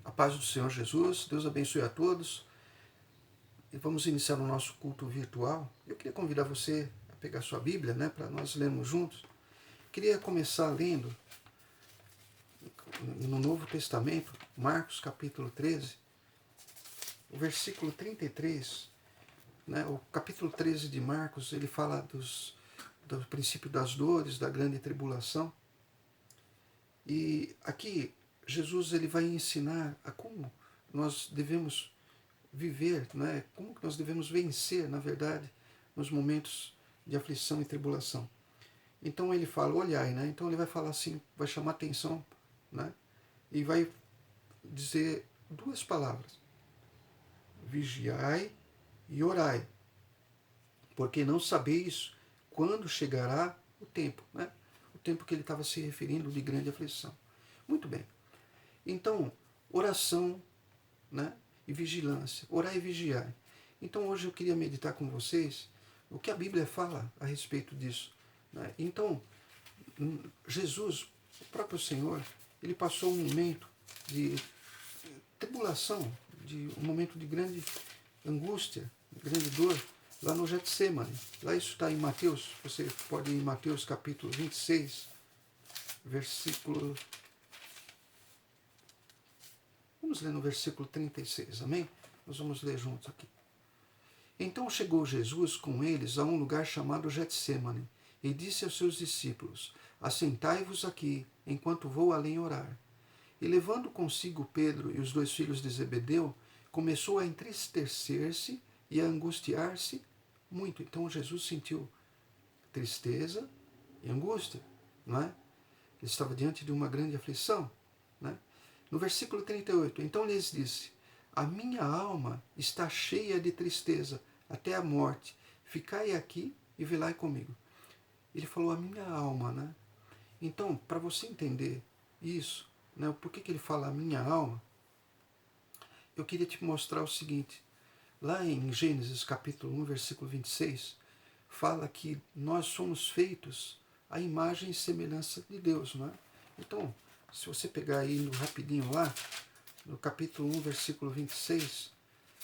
A paz do Senhor Jesus, Deus abençoe a todos. E vamos iniciar o nosso culto virtual. Eu queria convidar você a pegar sua Bíblia, né, para nós lermos juntos. Queria começar lendo no Novo Testamento, Marcos capítulo 13, o versículo 33. Né, o capítulo 13 de Marcos, ele fala do princípio das dores, da grande tribulação. E aqui Jesus ele vai ensinar a como nós devemos viver, né? Como que nós devemos vencer, na verdade, nos momentos de aflição e tribulação. Então ele fala, olhai, né? Então ele vai falar assim, vai chamar atenção, né? E vai dizer duas palavras: vigiai e orai, porque não sabeis quando chegará o tempo, né? O tempo que ele estava se referindo de grande aflição. Muito bem. Então, oração, né? E vigilância. Orar e vigiar. Então hoje eu queria meditar com vocês o que a Bíblia fala a respeito disso. Né? Então, Jesus, o próprio Senhor, ele passou um momento de tribulação, de um momento de grande angústia, de grande dor, lá no Getsemane. Lá isso está em Mateus, você pode ir em Mateus capítulo 26, versículo... Vamos ler no versículo 36, amém? Nós vamos ler juntos aqui. Então chegou Jesus com eles a um lugar chamado Getsemane e disse aos seus discípulos: assentai-vos aqui, enquanto vou além orar. E levando consigo Pedro e os dois filhos de Zebedeu, começou a entristecer-se e a angustiar-se muito. Então Jesus sentiu tristeza e angústia, não é? Ele estava diante de uma grande aflição, né? No versículo 38, então lhes disse: a minha alma está cheia de tristeza até a morte. Ficai aqui e velai comigo. Ele falou a minha alma, né? Então, para você entender isso, né, por que ele fala a minha alma, eu queria te mostrar o seguinte. Lá em Gênesis capítulo 1, versículo 26, fala que nós somos feitos à imagem e semelhança de Deus, não é? Então, se você pegar aí no rapidinho lá, no capítulo 1, versículo 26,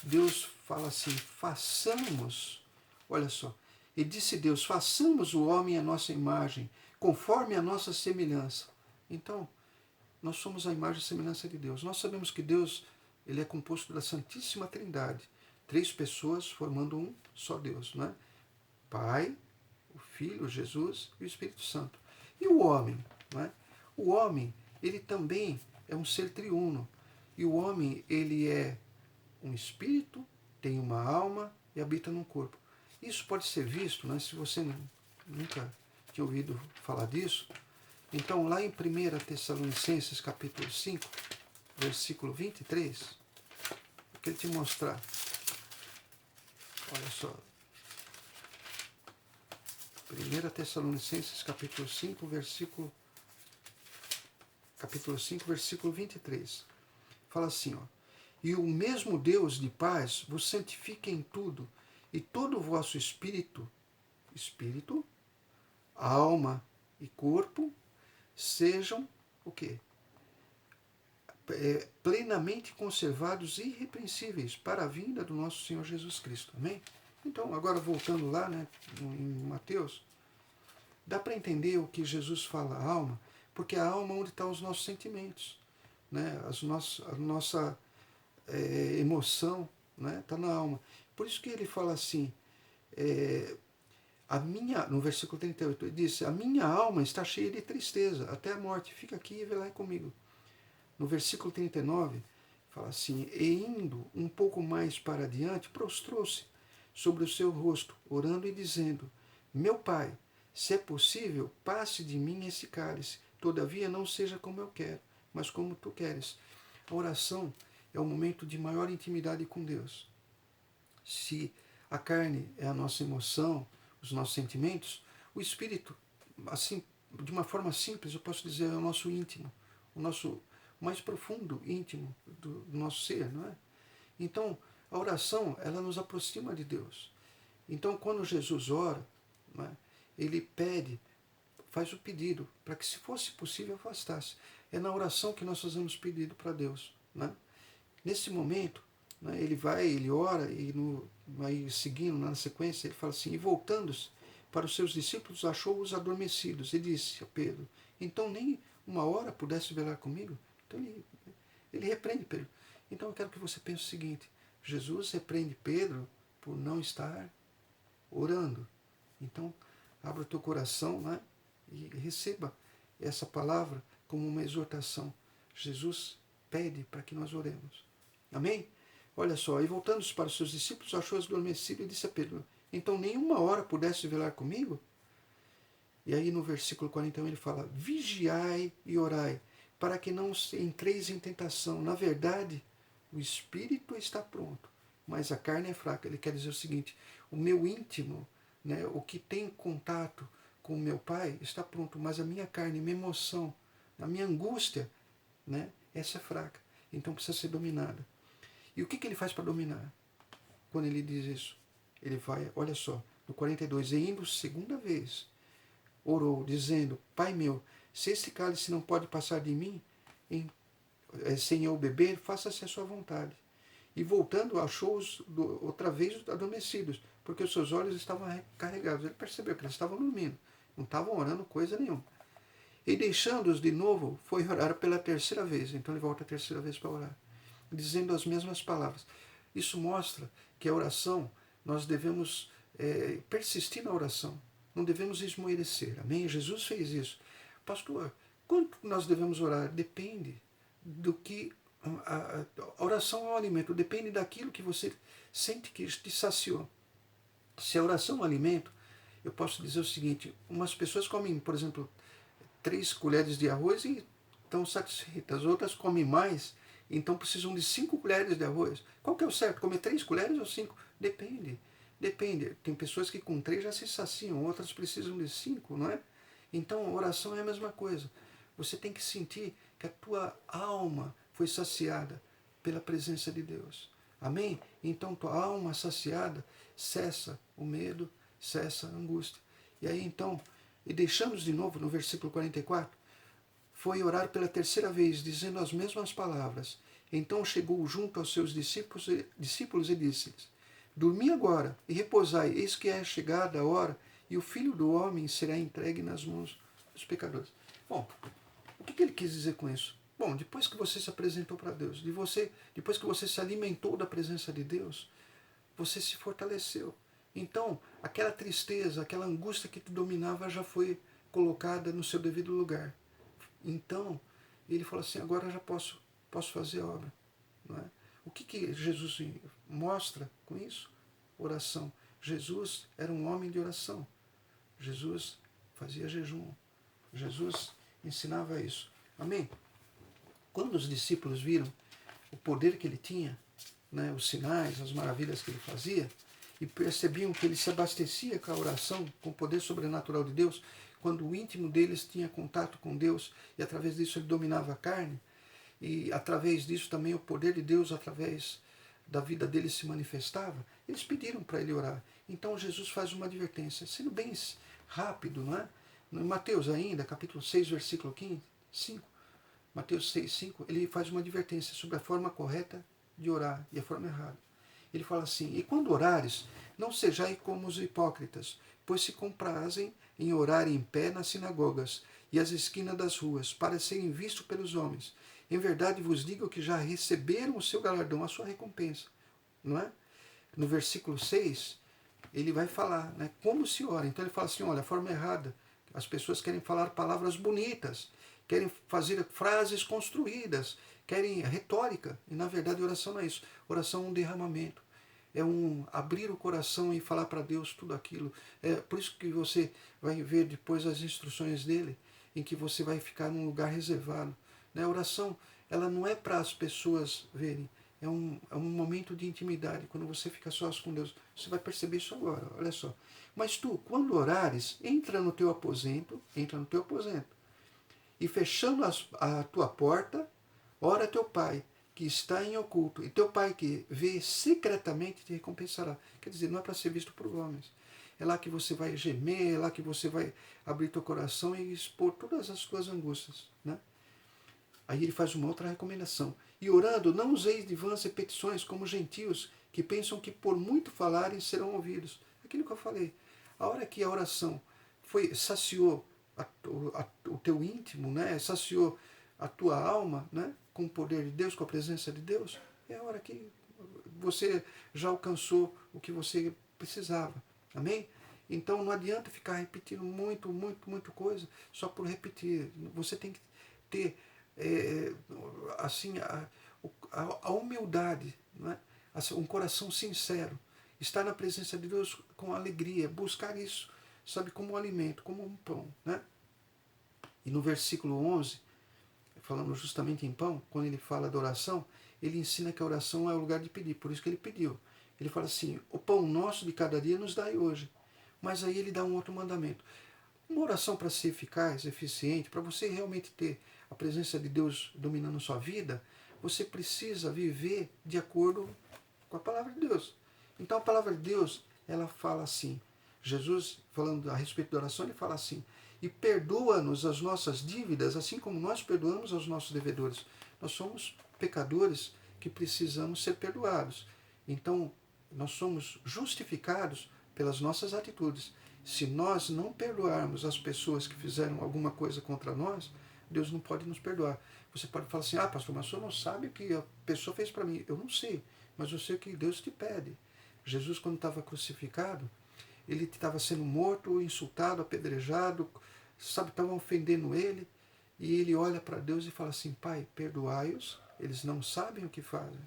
Deus fala assim, façamos, olha só, e disse Deus, façamos o homem à nossa imagem, conforme a nossa semelhança. Então, nós somos a imagem e semelhança de Deus. Nós sabemos que Deus, ele é composto da Santíssima Trindade, 3 pessoas formando um só Deus, não é? Pai, o Filho, Jesus e o Espírito Santo. E o homem, não é? O homem, ele também é um ser triuno. E o homem, ele é um espírito, tem uma alma e habita num corpo. Isso pode ser visto, né, se você nunca tinha ouvido falar disso. Então, lá em 1 Tessalonicenses, capítulo 5, versículo 23, eu quero te mostrar. Olha só. 1 Tessalonicenses, capítulo 5, versículo 23. Fala assim, ó. E o mesmo Deus de paz vos santifique em tudo, e todo o vosso espírito, alma e corpo, sejam o quê? Plenamente conservados e irrepreensíveis para a vinda do nosso Senhor Jesus Cristo. Amém? Então, agora voltando lá, né, em Mateus, dá para entender o que Jesus fala, a alma, porque a alma é onde estão os nossos sentimentos, né, a nossa emoção, né, está na alma. Por isso que ele fala assim, no versículo 38, ele disse, a minha alma está cheia de tristeza até a morte, fica aqui e velai comigo. No versículo 39, fala assim, e indo um pouco mais para adiante, prostrou-se sobre o seu rosto, orando e dizendo, meu Pai, se é possível, passe de mim esse cálice, todavia não seja como eu quero, mas como tu queres. A oração é o momento de maior intimidade com Deus. Se a carne é a nossa emoção, os nossos sentimentos, o espírito, assim, de uma forma simples, eu posso dizer, é o nosso íntimo, o nosso mais profundo íntimo do nosso ser, não é? Então, a oração, ela nos aproxima de Deus. Então, quando Jesus ora, não é? Ele pede, faz o pedido, para que, se fosse possível, afastasse. É na oração que nós fazemos pedido para Deus, não é? Nesse momento, né, ele ora, e vai seguindo na sequência, ele fala assim, e voltando-se para os seus discípulos, achou-os adormecidos, e disse a Pedro, então nem uma hora pudesse velar comigo? Então ele repreende Pedro. Então eu quero que você pense o seguinte, Jesus repreende Pedro por não estar orando. Então, abra o teu coração, né, e receba essa palavra como uma exortação. Jesus pede para que nós oremos. Amém? Olha só, e voltando-se para os seus discípulos, achou-os adormecidos e disse a Pedro, então nenhuma hora pudesse velar comigo? E aí no versículo 41 ele fala, vigiai e orai, para que não entreis em tentação. Na verdade, o espírito está pronto, mas a carne é fraca. Ele quer dizer o seguinte, o meu íntimo, né, o que tem contato com o meu Pai, está pronto, mas a minha carne, minha emoção, a minha angústia, né, essa é fraca. Então precisa ser dominada. E o que ele faz para dominar? Quando ele diz isso, ele vai, olha só, no 42, e indo segunda vez, orou, dizendo, Pai meu, se esse cálice não pode passar de mim, sem eu beber, faça-se a sua vontade. E voltando, achou-os outra vez adormecidos, porque os seus olhos estavam carregados. Ele percebeu que eles estavam dormindo, não estavam orando coisa nenhuma. E deixando-os de novo, foi orar pela terceira vez. Então ele volta a terceira vez para orar, dizendo as mesmas palavras. Isso mostra que a oração, nós devemos persistir na oração. Não devemos esmorecer. Amém? Jesus fez isso. Pastor, quanto nós devemos orar? Depende do que... A oração é um alimento. Depende daquilo que você sente que te saciou. Se a oração é um alimento, eu posso dizer o seguinte, umas pessoas comem, por exemplo, 3 colheres de arroz e estão satisfeitas. Outras comem mais, então precisam de 5 colheres de arroz. Qual que é o certo? Comer 3 colheres ou 5? Depende. Depende. Tem pessoas que com 3 já se saciam, outras precisam de 5, não é? Então, oração é a mesma coisa. Você tem que sentir que a tua alma foi saciada pela presença de Deus. Amém? Então, tua alma saciada, cessa o medo, cessa a angústia. E aí, então, e deixamos de novo no versículo 44, foi orar pela terceira vez, dizendo as mesmas palavras. Então chegou junto aos seus discípulos e disse-lhes, dormi agora e repousai, eis que é chegada a hora e o Filho do Homem será entregue nas mãos dos pecadores. Bom, o que ele quis dizer com isso? Bom, depois que você se apresentou para Deus, depois que você se alimentou da presença de Deus, você se fortaleceu. Então, aquela tristeza, aquela angústia que te dominava já foi colocada no seu devido lugar. Então, ele falou assim, agora eu já posso fazer a obra. Não é? O que Jesus mostra com isso? Oração. Jesus era um homem de oração. Jesus fazia jejum. Jesus ensinava isso. Amém? Quando os discípulos viram o poder que ele tinha, né, os sinais, as maravilhas que ele fazia, e percebiam que ele se abastecia com a oração, com o poder sobrenatural de Deus, quando o íntimo deles tinha contato com Deus, e através disso ele dominava a carne, e através disso também o poder de Deus, através da vida deles, se manifestava, eles pediram para ele orar. Então Jesus faz uma advertência, sendo bem rápido, não é? No Mateus ainda, capítulo 6, versículo 5, Mateus 6, 5, ele faz uma advertência sobre a forma correta de orar e a forma errada. Ele fala assim, e quando orares, não sejais como os hipócritas, pois se comprazem em orar em pé nas sinagogas e às esquinas das ruas, para serem vistos pelos homens. Em verdade vos digo que já receberam o seu galardão, a sua recompensa. Não é? No versículo 6, ele vai falar, né, como se ora. Então ele fala assim, olha, a forma errada. As pessoas querem falar palavras bonitas, querem fazer frases construídas, querem retórica. E na verdade oração não é isso. Oração é um derramamento. É um abrir o coração e falar para Deus tudo aquilo. É por isso que você vai ver depois as instruções dele, em que você vai ficar num lugar reservado. A oração, ela não é para as pessoas verem. É um momento de intimidade. Quando você fica sós com Deus, você vai perceber isso agora. Olha só. Mas tu, quando orares, entra no teu aposento, e fechando a tua porta, ora teu Pai, que está em oculto, e teu Pai que vê secretamente te recompensará. Quer dizer, não é para ser visto por homens. É lá que você vai gemer, é lá que você vai abrir teu coração e expor todas as tuas angústias. Né? Aí ele faz uma outra recomendação. E orando, não useis de vãs repetições como gentios, que pensam que por muito falarem serão ouvidos. Aquilo que eu falei. A hora que a oração saciou o teu íntimo, né? Saciou a tua alma, né? Com o poder de Deus, com a presença de Deus, é a hora que você já alcançou o que você precisava. Amém? Então não adianta ficar repetindo muito coisa só por repetir. Você tem que ter assim a humildade, né? Assim, um coração sincero, estar na presença de Deus com alegria, buscar isso, sabe, como um alimento, como um pão, né? E no versículo 11, falando justamente em pão, quando ele fala da oração, ele ensina que a oração é o lugar de pedir, por isso que ele pediu. Ele fala assim, o pão nosso de cada dia nos dai hoje. Mas aí ele dá um outro mandamento. Uma oração para ser eficaz, eficiente, para você realmente ter a presença de Deus dominando a sua vida, você precisa viver de acordo com a palavra de Deus. Então a palavra de Deus, ela fala assim, Jesus, falando a respeito da oração, ele fala assim, e perdoa-nos as nossas dívidas, assim como nós perdoamos aos nossos devedores. Nós somos pecadores que precisamos ser perdoados. Então, nós somos justificados pelas nossas atitudes. Se nós não perdoarmos as pessoas que fizeram alguma coisa contra nós, Deus não pode nos perdoar. Você pode falar assim, pastor, mas o senhor não sabe o que a pessoa fez para mim. Eu não sei, mas eu sei o que Deus te pede. Jesus, quando estava crucificado, ele estava sendo morto, insultado, apedrejado, sabe, estavam ofendendo ele, e ele olha para Deus e fala assim, Pai, perdoai-os, eles não sabem o que fazem.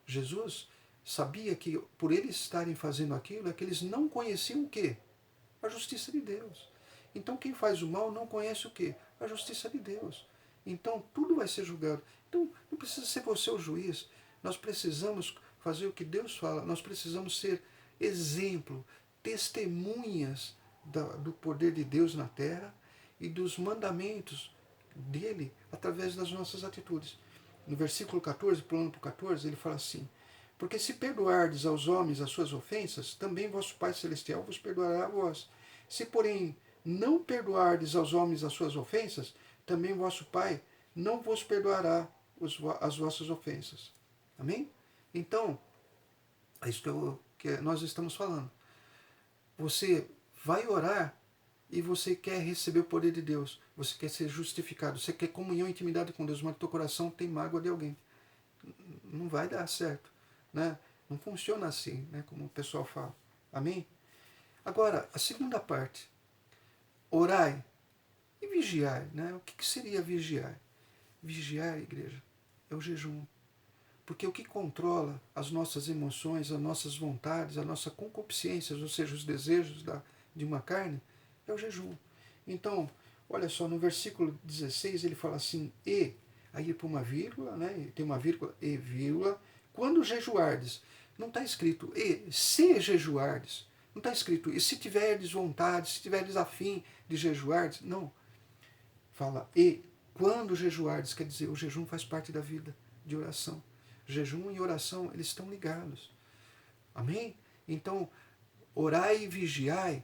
Jesus sabia que por eles estarem fazendo aquilo, é que eles não conheciam o quê? A justiça de Deus. Então quem faz o mal não conhece o quê? A justiça de Deus. Então tudo vai ser julgado. Então não precisa ser você o juiz. Nós precisamos fazer o que Deus fala. Nós precisamos ser exemplo, testemunhas do poder de Deus na terra e dos mandamentos dele através das nossas atitudes. No versículo 14, pulando para o 14, ele fala assim, porque se perdoardes aos homens as suas ofensas, também vosso Pai Celestial vos perdoará a vós. Se, porém, não perdoardes aos homens as suas ofensas, também vosso Pai não vos perdoará as vossas ofensas. Amém? Então, é isso que nós estamos falando. Você vai orar e você quer receber o poder de Deus. Você quer ser justificado. Você quer comunhão e intimidade com Deus, mas teu coração tem mágoa de alguém. Não vai dar certo. Né? Não funciona assim, né? Como o pessoal fala. Amém? Agora, a segunda parte. Orai e vigiai. Né? O que seria vigiar? Vigiar, igreja, é o jejum. Porque o que controla as nossas emoções, as nossas vontades, a nossa concupiscência, ou seja, os desejos de uma carne, é o jejum. Então, olha só, no versículo 16 ele fala assim, aí para uma vírgula, né? Tem uma vírgula, e vírgula, quando jejuardes. Não está escrito, se jejuardes. Não está escrito, e se tiverdes vontade, se tiverdes afim de jejuardes. Não. Fala, quando jejuardes, quer dizer, o jejum faz parte da vida de oração. Jejum e oração, eles estão ligados. Amém? Então, orai e vigiai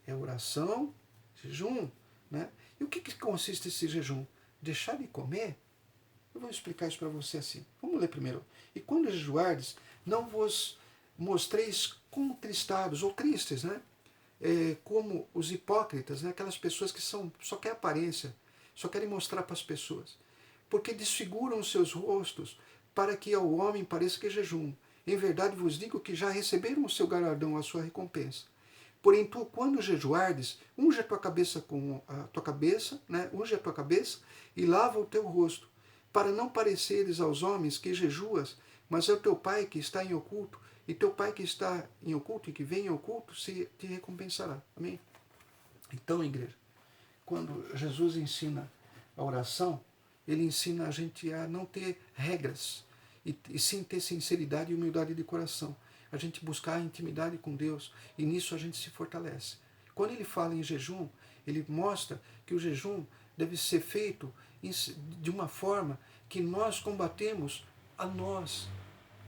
é oração, jejum. Né? E o que consiste esse jejum? Deixar de comer? Eu vou explicar isso para você assim. Vamos ler primeiro. E quando jejuardes, não vos mostreis contristados ou tristes, né? Como os hipócritas, né? Aquelas pessoas que só querem aparência, só querem mostrar para as pessoas. Porque desfiguram os seus rostos, para que ao homem pareça que jejum. Em verdade vos digo que já receberam o seu galardão, a sua recompensa. Porém, tu, quando jejuardes, unge a tua cabeça com a tua cabeça, né? Unge a tua cabeça e lava o teu rosto, para não pareceres aos homens que jejuas, mas é o teu Pai que está em oculto, e teu Pai que está em oculto e que vem em oculto se te recompensará. Amém? Então, igreja, quando Jesus ensina a oração, ele ensina a gente a não ter regras, e sim ter sinceridade e humildade de coração. A gente buscar a intimidade com Deus, e nisso a gente se fortalece. Quando ele fala em jejum, ele mostra que o jejum deve ser feito de uma forma que nós combatemos a nós.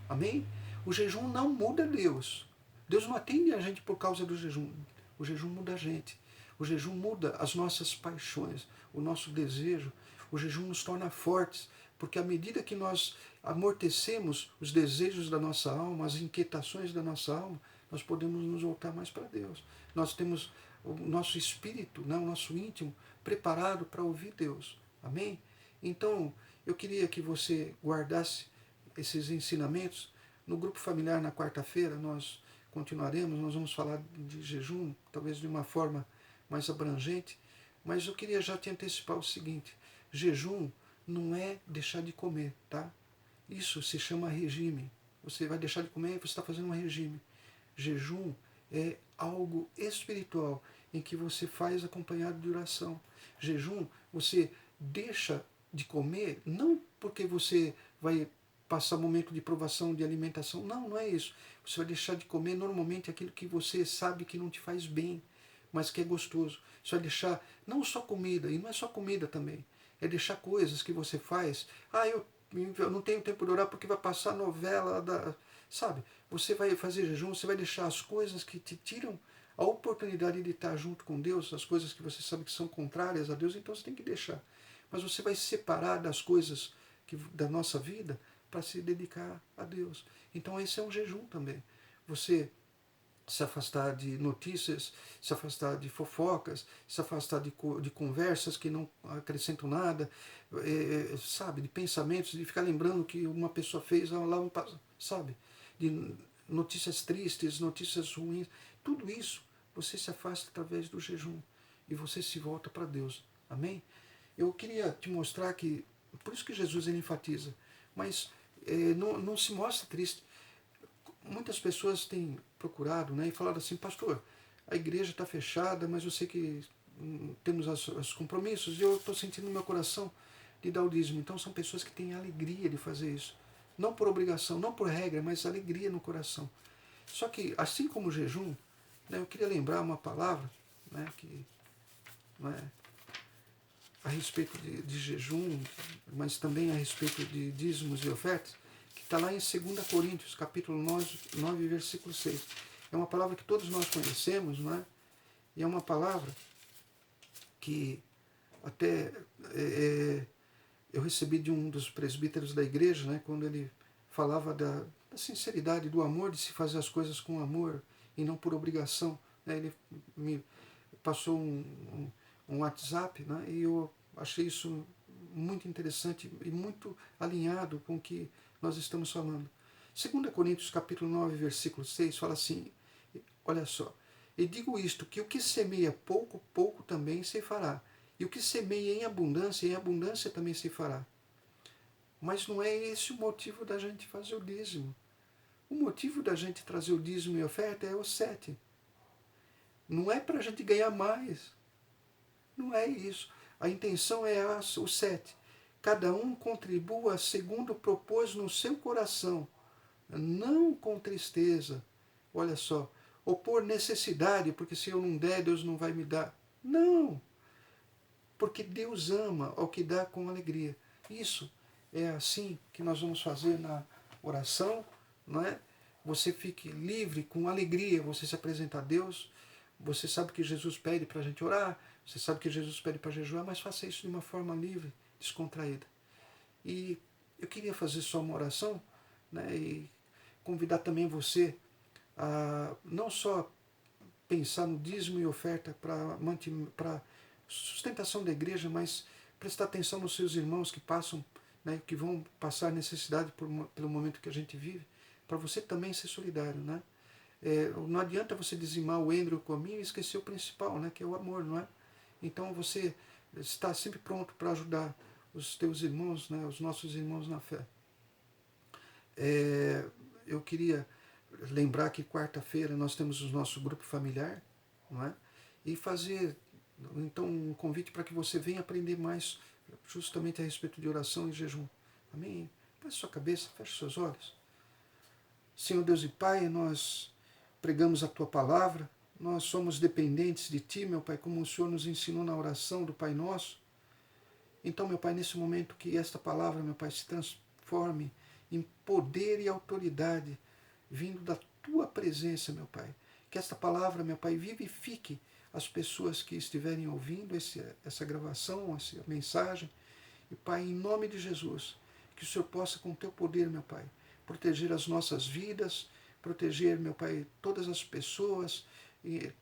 Amém? O jejum não muda Deus. Deus não atende a gente por causa do jejum. O jejum muda a gente. O jejum muda as nossas paixões, o nosso desejo. O jejum nos torna fortes Porque à medida que nós amortecemos os desejos da nossa alma, as inquietações da nossa alma, nós podemos nos voltar mais para Deus. Nós temos o nosso espírito, né, o nosso íntimo, preparado para ouvir Deus. Amém? Então, eu queria que você guardasse esses ensinamentos. No grupo familiar, na quarta-feira, nós continuaremos, nós vamos falar de jejum, talvez de uma forma mais abrangente, mas eu queria já te antecipar o seguinte: jejum não é deixar de comer, tá? Isso se chama regime. Você vai deixar de comer e você está fazendo um regime. Jejum é algo espiritual em que você faz acompanhado de oração. Jejum, você deixa de comer não porque você vai passar momento de provação, de alimentação. Não, não é isso. Você vai deixar de comer normalmente aquilo que você sabe que não te faz bem, mas que é gostoso. Você vai deixar não só comida, e não é só comida também. É deixar coisas que você faz. Eu não tenho tempo de orar porque vai passar novela da... Sabe? Você vai fazer jejum, você vai deixar as coisas que te tiram a oportunidade de estar junto com Deus, as coisas que você sabe que são contrárias a Deus, então você tem que deixar. Mas você vai se separar das coisas da nossa vida para se dedicar a Deus. Então esse é um jejum também. Você se afastar de notícias, se afastar de fofocas, se afastar de conversas que não acrescentam nada, sabe, de pensamentos, de ficar lembrando que uma pessoa fez lá um sabe, de notícias tristes, notícias ruins, tudo isso você se afasta através do jejum e você se volta para Deus. Amém? Eu queria te mostrar que, por isso que Jesus ele enfatiza, mas não se mostra triste. Muitas pessoas têm procurado, né, e falado assim: pastor, a igreja está fechada, mas eu sei que temos os compromissos e eu estou sentindo no meu coração de dar o dízimo. Então são pessoas que têm alegria de fazer isso. Não por obrigação, não por regra, mas alegria no coração. Só que, assim como o jejum, né, eu queria lembrar uma palavra, né, que, né, a respeito de jejum, mas também a respeito de dízimos e ofertas, que está lá em 2 Coríntios, capítulo 9, versículo 6. É uma palavra que todos nós conhecemos, não é? E é uma palavra que até eu recebi de um dos presbíteros da igreja, né, quando ele falava da sinceridade, do amor, de se fazer as coisas com amor e não por obrigação. Né? Ele me passou um WhatsApp, né, e eu achei isso muito interessante e muito alinhado com o que nós estamos falando. 2 Coríntios capítulo 9, versículo 6 fala assim, olha só: e digo isto, que o que semeia pouco, pouco também se fará, e o que semeia em abundância também se fará. Mas não é esse o motivo da gente fazer o dízimo. O motivo da gente trazer o dízimo e oferta é o 7. Não é para a gente ganhar mais. Não é isso. A intenção é o 7. Cada um contribua segundo propôs no seu coração, não com tristeza. Olha só, ou por necessidade, porque se eu não der, Deus não vai me dar. Não, porque Deus ama ao que dá com alegria. Isso é assim que nós vamos fazer na oração, não é? Você fique livre, com alegria, você se apresenta a Deus. Você sabe que Jesus pede para a gente orar, você sabe que Jesus pede para jejuar, mas faça isso de uma forma livre, descontraída. E eu queria fazer só uma oração, né, e convidar também você a não só pensar no dízimo e oferta para sustentação da igreja, mas prestar atenção nos seus irmãos que passam, né, que vão passar necessidade pelo momento que a gente vive, para você também ser solidário, né? Não adianta você dizimar o êmbryo cominho e esquecer o principal, né, que é o amor, não é? Então você está sempre pronto para ajudar os teus irmãos, né, os nossos irmãos na fé. Eu queria lembrar que quarta-feira nós temos o nosso grupo familiar, não é? E fazer então um convite para que você venha aprender mais justamente a respeito de oração e jejum. Amém? Baixe sua cabeça, feche seus olhos. Senhor Deus e Pai, nós pregamos a Tua palavra, nós somos dependentes de Ti, meu Pai, como o Senhor nos ensinou na oração do Pai Nosso. Então, meu Pai, nesse momento que esta palavra, meu Pai, se transforme em poder e autoridade vindo da Tua presença, meu Pai. Que esta palavra, meu Pai, vivifique as pessoas que estiverem ouvindo essa gravação, essa mensagem. E, Pai, em nome de Jesus, Que o Senhor possa, com o teu poder, meu Pai, proteger as nossas vidas, proteger, meu Pai, todas as pessoas, e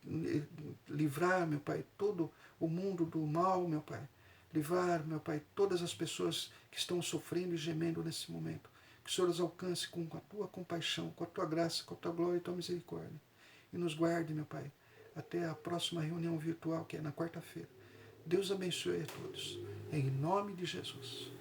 livrar, meu Pai, todo o mundo do mal, meu Pai. Livrar, meu Pai, todas as pessoas que estão sofrendo e gemendo nesse momento. Que o Senhor as alcance com a tua compaixão, com a tua graça, com a tua glória e a tua misericórdia. E nos guarde, meu Pai, até a próxima reunião virtual, que é na quarta-feira. Deus abençoe a todos. Em nome de Jesus.